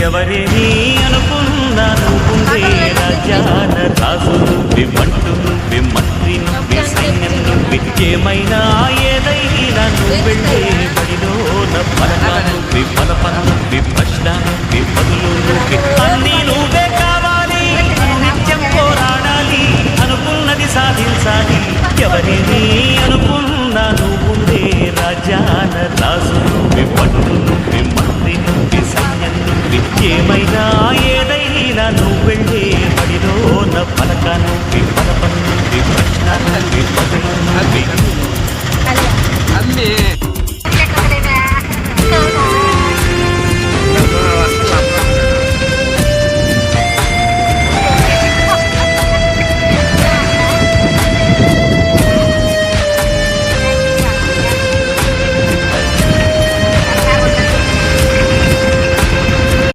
ఎవరేని అనుకున్నా నువ్వుండే రాజాన రాజు నువ్వే మంటు నువ్వే మంత్రి నువ్వే సైన్యం నువ్వే ఏమైనా ఏదైనా నువ్వు వెళ్ళే బడిలోన పలక నువ్వే పలప నువ్వే ప్రశ్న నువ్వే బదులు నువ్వే అన్నీ నువ్వే కావాలి నిత్యం పోరాడాలి అనుకున్నది సాధించాలి ఎవరేని అనుకున్నా నువ్వుండే రాజాన రాజు నువ్వే పట్టు నువ్వే మంత్రి నువ్వే సైన్యం నువ్వే ఏమైనా ఏదైనా నువ్వు వెళ్ళే బడిలోన పలక నువ్వే పలప నువ్వే ప్రశ్న నువ్వే